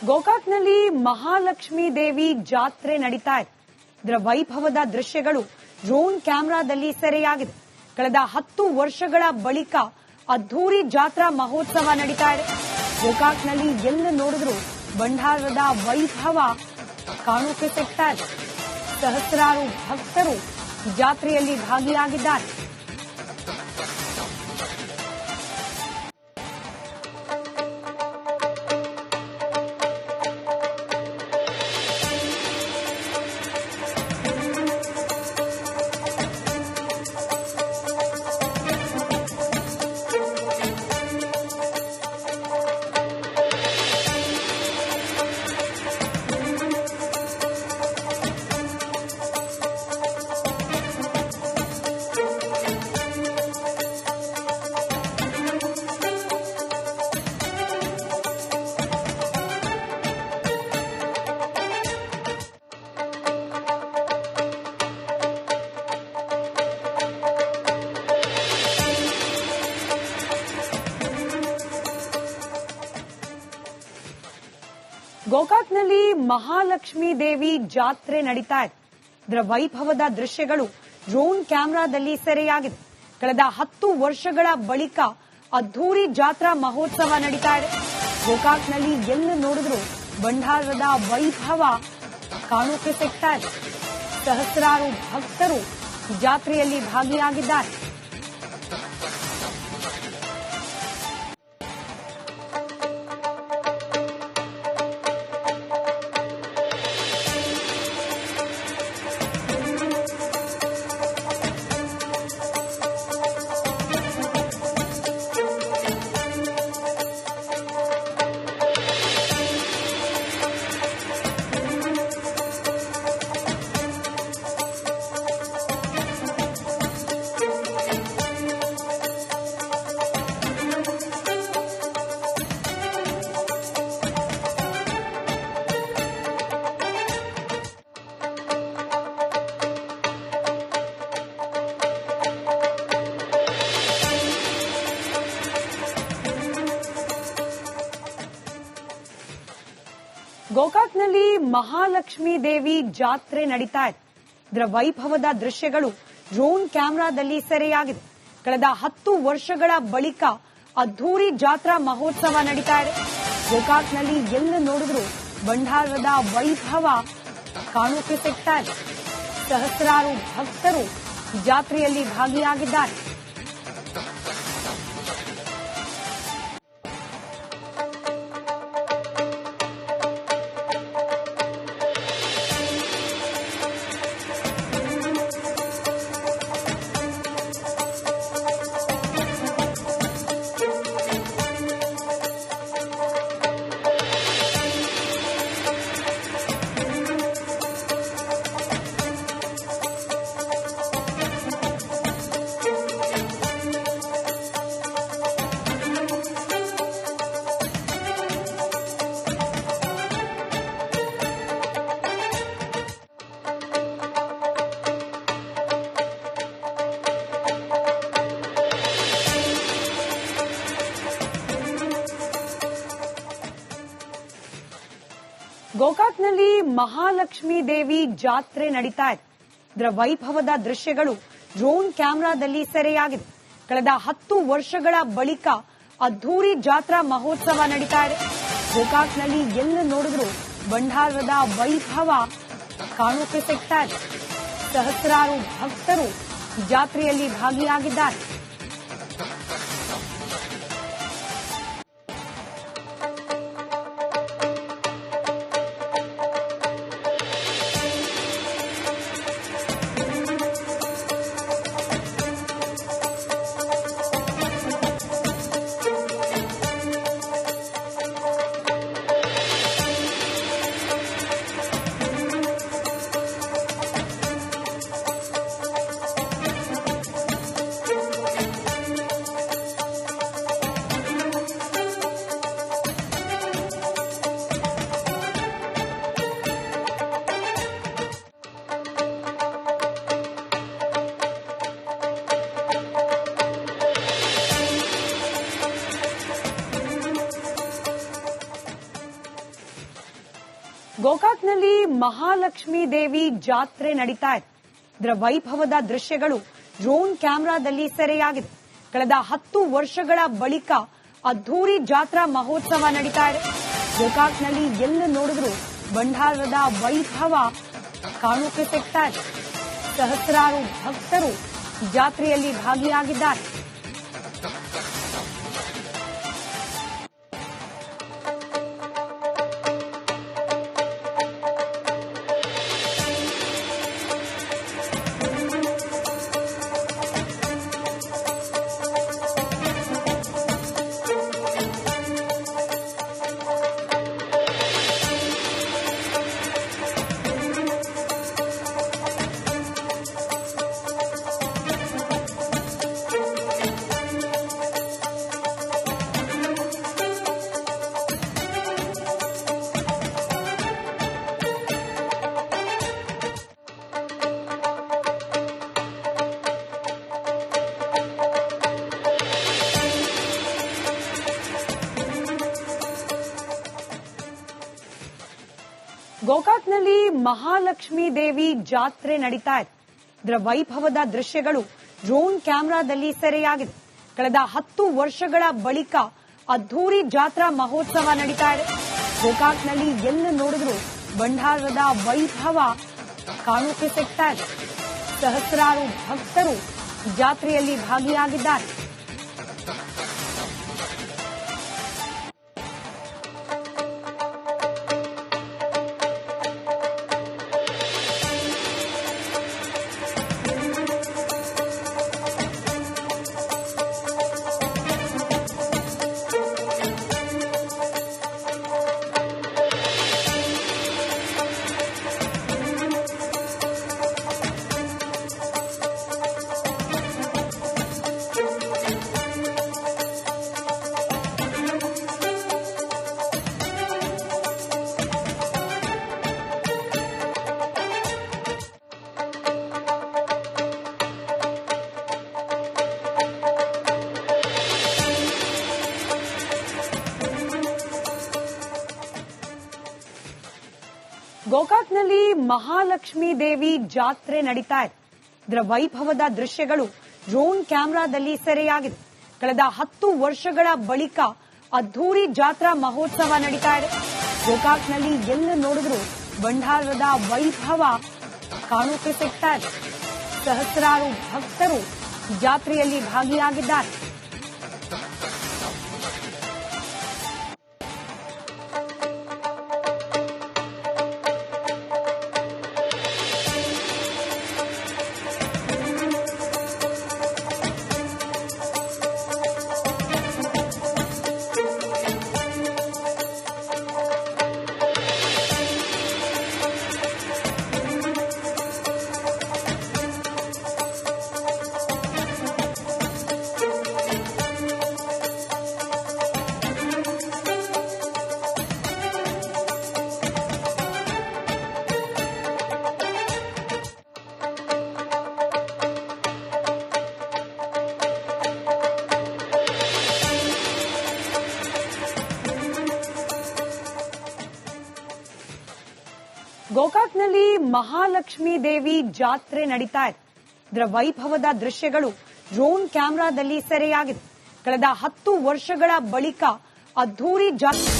ಗೋಕಾಕ್ನಲ್ಲಿ ಮಹಾಲಕ್ಷ್ಮೀ ದೇವಿ ಜಾತ್ರೆ ನಡೀತಾ ಇದೆ. ಇದರ ವೈಭವದ ದೃಶ್ಯಗಳು ಡ್ರೋನ್ ಕ್ಯಾಮೆರಾದಲ್ಲಿ ಸೆರೆಯಾಗಿದೆ. ಕಳೆದ 10 ವರ್ಷಗಳ ಬಳಿಕ ಅದ್ಧೂರಿ ಜಾತ್ರಾ ಮಹೋತ್ಸವ ನಡೀತಾ ಇದೆ. ಗೋಕಾಕ್ನಲ್ಲಿ ಎಲ್ಲ ನೋಡಿದ್ರು ಭಂಡಾರದ ವೈಭವ ಕಾಣೋಕೆ ಸಿಗ್ತಾ ಇದೆ. ಸಹಸ್ರಾರು ಭಕ್ತರು ಜಾತ್ರೆಯಲ್ಲಿ ಭಾಗಿಯಾಗಿದ್ದಾರೆ. ಗೋಕಾಕ್ನಲ್ಲಿ ಮಹಾಲಕ್ಷ್ಮೀ ದೇವಿ ಜಾತ್ರೆ ನಡೀತಾ ಇದೆ. ಇದರ ವೈಭವದ ದೃಶ್ಯಗಳು ಡ್ರೋನ್ ಕ್ಯಾಮೆರಾದಲ್ಲಿ ಸೆರೆಯಾಗಿದೆ. ಕಳೆದ 10 ವರ್ಷಗಳ ಬಳಿಕ ಅದ್ಧೂರಿ ಜಾತ್ರಾ ಮಹೋತ್ಸವ ನಡೀತಾ ಇದೆ. ಗೋಕಾಕ್ನಲ್ಲಿ ಎಲ್ಲ ನೋಡಿದ್ರು ಭಂಡಾರದ ವೈಭವ ಕಾಣೋಕೆ ಸಿಗ್ತಾ ಇದೆ. ಸಹಸ್ರಾರು ಭಕ್ತರು ಜಾತ್ರೆಯಲ್ಲಿ ಭಾಗಿಯಾಗಿದ್ದಾರೆ. ಗೋಕಾಕ್ನಲ್ಲಿ ಮಹಾಲಕ್ಷ್ಮೀ ದೇವಿ ಜಾತ್ರೆ ನಡೀತಾ ಇದೆ. ಇದರ ವೈಭವದ ದೃಶ್ಯಗಳು ಡ್ರೋನ್ ಕ್ಯಾಮೆರಾದಲ್ಲಿ ಸೆರೆಯಾಗಿದೆ. ಕಳೆದ 10 ವರ್ಷಗಳ ಬಳಿಕ ಅದ್ಧೂರಿ ಜಾತ್ರಾ ಮಹೋತ್ಸವ ನಡೀತಾ ಇದೆ. ಗೋಕಾಕ್ನಲ್ಲಿ ಎಲ್ಲ ನೋಡಿದ್ರು ಭಂಡಾರದ ವೈಭವ ಕಾಣೋಕೆ ಸಿಗ್ತಾ ಇದೆ. ಸಹಸ್ರಾರು ಭಕ್ತರು ಜಾತ್ರೆಯಲ್ಲಿ ಭಾಗಿಯಾಗಿದ್ದಾರೆ. ಗೋಕಾಕ್ನಲ್ಲಿ ಮಹಾಲಕ್ಷ್ಮೀ ದೇವಿ ಜಾತ್ರೆ ನಡೀತಾ ಇದೆ. ಇದರ ವೈಭವದ ದೃಶ್ಯಗಳು ಡ್ರೋನ್ ಕ್ಯಾಮೆರಾದಲ್ಲಿ ಸೆರೆಯಾಗಿದೆ. ಕಳೆದ 10 ವರ್ಷಗಳ ಬಳಿಕ ಅದ್ಧೂರಿ ಜಾತ್ರಾ ಮಹೋತ್ಸವ ನಡೀತಾ ಇದೆ. ಗೋಕಾಕ್ನಲ್ಲಿ ಎಲ್ಲ ನೋಡಿದ್ರು ಭಂಡಾರದ ವೈಭವ ಕಾಣೋಕೆ ಸಿಗ್ತಾ ಇದೆ. ಸಹಸ್ರಾರು ಭಕ್ತರು ಜಾತ್ರೆಯಲ್ಲಿ ಭಾಗಿಯಾಗಿದ್ದಾರೆ. ಗೋಕಾಕ್ನಲ್ಲಿ ಮಹಾಲಕ್ಷ್ಮೀ ದೇವಿ ಜಾತ್ರೆ ನಡೀತಾ ಇದೆ. ಇದರ ವೈಭವದ ದೃಶ್ಯಗಳು ಡ್ರೋನ್ ಕ್ಯಾಮೆರಾದಲ್ಲಿ ಸೆರೆಯಾಗಿದೆ. ಕಳೆದ 10 ವರ್ಷಗಳ ಬಳಿಕ ಅದ್ದೂರಿ ಜಾತ್ರಾ ಮಹೋತ್ಸವ ನಡೀತಾ ಇದೆ. ಗೋಕಾಕ್ನಲ್ಲಿ ಎಲ್ಲ ನೋಡಿದ್ರು ಭಂಡಾರದ ವೈಭವ ಕಾಣೋಕೆ ಸಿಗ್ತಾ ಇದೆ. ಸಹಸ್ರಾರು ಭಕ್ತರು ಜಾತ್ರೆಯಲ್ಲಿ ಭಾಗಿಯಾಗಿದ್ದಾರೆ. ಗೋಕಾಕ್ನಲ್ಲಿ ಮಹಾಲಕ್ಷ್ಮೀ ದೇವಿ ಜಾತ್ರೆ ನಡೀತಾ ಇದೆ. ಇದರ ವೈಭವದ ದೃಶ್ಯಗಳು ಡ್ರೋನ್ ಕ್ಯಾಮೆರಾದಲ್ಲಿ ಸೆರೆಯಾಗಿದೆ. ಕಳೆದ 10 ವರ್ಷಗಳ ಬಳಿಕ ಅದ್ದೂರಿ ಜಾತ್ರಾ ಮಹೋತ್ಸವ ನಡೀತಾ ಇದೆ. ಗೋಕಾಕ್ನಲ್ಲಿ ಎಲ್ಲ ನೋಡಿದ್ರು ಭಂಡಾರದ ವೈಭವ ಕಾಣೋಕೆ ಸಿಗ್ತಾ ಇದೆ. ಸಹಸ್ರಾರು ಭಕ್ತರು ಜಾತ್ರೆಯಲ್ಲಿ ಭಾಗಿಯಾಗಿದ್ದಾರೆ. ಗೋಕಾಕ್ನಲ್ಲಿ ಮಹಾಲಕ್ಷ್ಮೀ ದೇವಿ ಜಾತ್ರೆ ನಡೀತಾ ಇದೆ. ಇದರ ವೈಭವದ ದೃಶ್ಯಗಳು ಡ್ರೋನ್ ಕ್ಯಾಮೆರಾದಲ್ಲಿ ಸೆರೆಯಾಗಿದೆ. ಕಳೆದ 10 ವರ್ಷಗಳ ಬಳಿಕ ಅದ್ದೂರಿ ಜಾತ್ರಾ ಮಹೋತ್ಸವ ನಡೀತಾ ಇದೆ. ಗೋಕಾಕ್ನಲ್ಲಿ ಎಲ್ಲ ನೋಡಿದ್ರು ಭಂಡಾರದ ವೈಭವ ಕಾಣೋಕೆ ಸಿಗ್ತಾ ಇದೆ. ಸಹಸ್ರಾರು ಭಕ್ತರು ಜಾತ್ರೆಯಲ್ಲಿ ಭಾಗಿಯಾಗಿದ್ದಾರೆ. ಗೋಕಾಕ್ನಲ್ಲಿ ಮಹಾಲಕ್ಷ್ಮೀ ದೇವಿ ಜಾತ್ರೆ ನಡೀತಾ ಇದೆ. ಇದರ ವೈಭವದ ದೃಶ್ಯಗಳು ಡ್ರೋನ್ ಕ್ಯಾಮೆರಾದಲ್ಲಿ ಸೆರೆಯಾಗಿದೆ. ಕಳೆದ 10 ವರ್ಷಗಳ ಬಳಿಕ ಅದ್ದೂರಿ ಜಾತ್ರೆ